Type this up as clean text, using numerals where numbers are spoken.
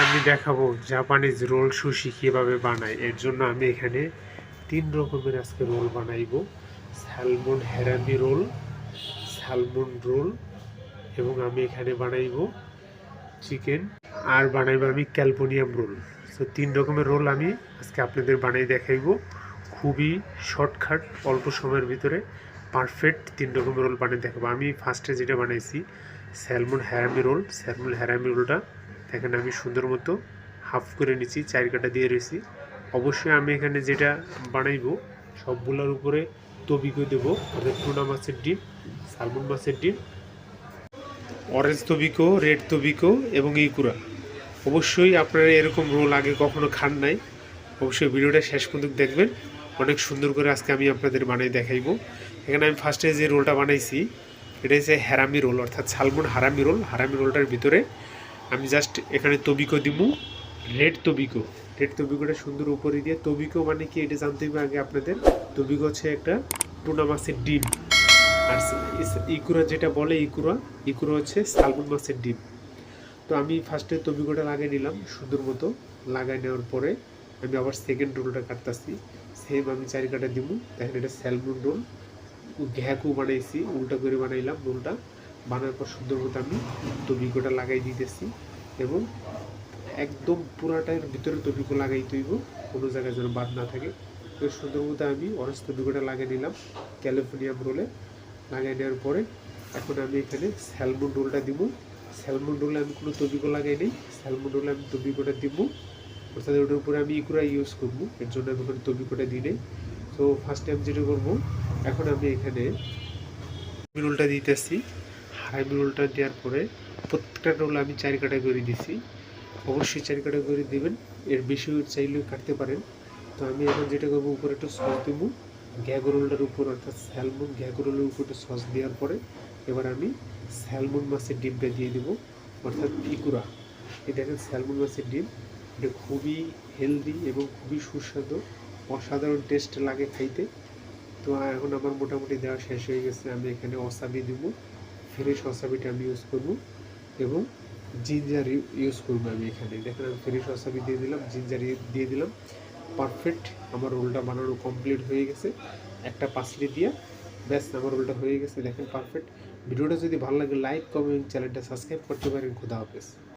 আমি দেখাবো Japanese role sushi কিভাবে বানাই। এর জন্য আমি এখানে 3 রকমের আজকে রোল বানাইবো। স্যালমন হ্যারামি রোল, স্যালমন রোল, এবং আমি এখানে বানাইবো চিকেন, আর বানাইবো আমি ক্যালপোনিয়াম রোল। তো 3 রকমের রোল আমি আজকে আপনাদের বানাই দেখাইবো। খুবই শর্টকাট, অল্প সময়ের ভিতরে পারফেক্ট 3 রকমের রোল বানিয়ে দেখাবো। আমি ফার্স্টে যেটা বানাইছি স্যালমন হ্যারামি রোল। স্যালমন হ্যারামি রোলটা দেখেন আমি সুন্দর মতো হাফ করে নিচ্ছি, 4 কাটা দিয়ে রয়েছি। অবশ্যই আমি এখানে যেটা বানাইবো সবগুলোর উপরে তবিকো দেবো, অর্থাৎ টুনা মাছের ডিম, সালমন মাছের ডিম, অরেঞ্জ তবিকো, রেড তবিকো এবং ইকুরা। অবশ্যই আপনারা এরকম রোল আগে কখনো খান নাই, অবশ্যই ভিডিওটা শেষ পর্যন্ত দেখবেন। অনেক সুন্দর করে আজকে আমি আপনাদের বানিয়ে দেখাইবো। এখানে আমি ফার্স্টে যে রোলটা বানাইছি এটা হচ্ছে হ্যারামি রোল, অর্থাৎ সালমন হারামি রোল। হারামি রোলটার ভিতরে আমি জাস্ট এখানে তবিকো দিমু, রেড তবিকো। রেড তবিকোটা সুন্দর উপরে দিয়ে, তবিকো মানে কি এটা জানতে হবে আগে আপনাদের। তবিকো হচ্ছে একটা টুনা মাছের ডিম, আর ইকুরা যেটা বলে ইকুরা, ইকুরা হচ্ছে সালমন মাছের ডিম। তো আমি ফার্স্টে তবিকোটা লাগিয়ে নিলাম সুন্দর মতো। লাগাই নেওয়ার পরে আমি আবার সেকেন্ড রোলটা কাটতেছি, সেম আমি 4 কাটা দিব। দেখেন এটা স্যালমন রোল, ঘ্যাকু বানাইছি, উল্টা করে বানাইলাম রোলটা। বানার পর সুন্দর মতো আমি তবিকোটা লাগাই দিতেছি, এবং একদম পুরাটার ভিতরে তবিকো লাগাই তৈব, কোনো জায়গায় যেন বাদ না থাকে। তো সুন্দর মতো আমি অরেঞ্জ তবিকোটা লাগিয়ে নিলাম ক্যালিফোর্নিয়াম রোলে। লাগাই নেওয়ার পরে এখন আমি এখানে স্যালমন রোলটা দিব। স্যালমন রোলে আমি কোনো তবিকো লাগাই নেই, স্যালমন রোলে আমি তবিকোটা দিব, অর্থাৎ ওটার উপরে আমি ইকুরা ইউজ করবো, এর জন্য আমি ওখানে তবিকোটা দিই নেই। তো ফার্স্টে আমি যেটা করবো, এখন আমি এখানে রোলটা দিতেছি। হারামি রোলটা দেওয়ার পরে প্রত্যেকটা রোল আমি 4 কাটা করে দিছি। অবশ্যই 4 কাটা করে দিবেন, এর বেশি চাইলেও কাটতে পারেন। তো আমি এখন যেটা করবো, উপরে একটু সস দেবো ঘ্যাগো রোলটার উপর, অর্থাৎ স্যালমন ঘ্যাগো রোলের উপর একটু সস দেওয়ার পরে এবার আমি স্যালমন মাছের ডিমটা দিয়ে দেবো, অর্থাৎ ইকুরা। এই দেখেন স্যালমন মাছের ডিম, এটা খুবই হেলদি এবং খুবই সুস্বাদু, অসাধারণ টেস্ট লাগে খাইতে। তো এখন আমার মোটামুটি দেওয়া শেষ হয়ে গেছে। আমি এখানে ওসাবি দেবো, ফ্রেশ ওসাবিটা আমি ইউজ করবো, এবং জিঞ্জার ইউজ করবো আমি এখানে। দেখেন আমি ফ্রেশ ওসাবি দিয়ে দিলাম, জিঞ্জার দিয়ে দিলাম। পারফেক্ট আমার রোলটা বানানো কমপ্লিট হয়ে গেছে। একটা পাসলি দিয়ে ব্যাস আমার রোলটা হয়ে গেছে। দেখেন পারফেক্ট। ভিডিওটা যদি ভালো লাগে লাইক, কমেন্ট, চ্যানেলটা সাবস্ক্রাইব করতে পারেন। খুদা হাফেজ।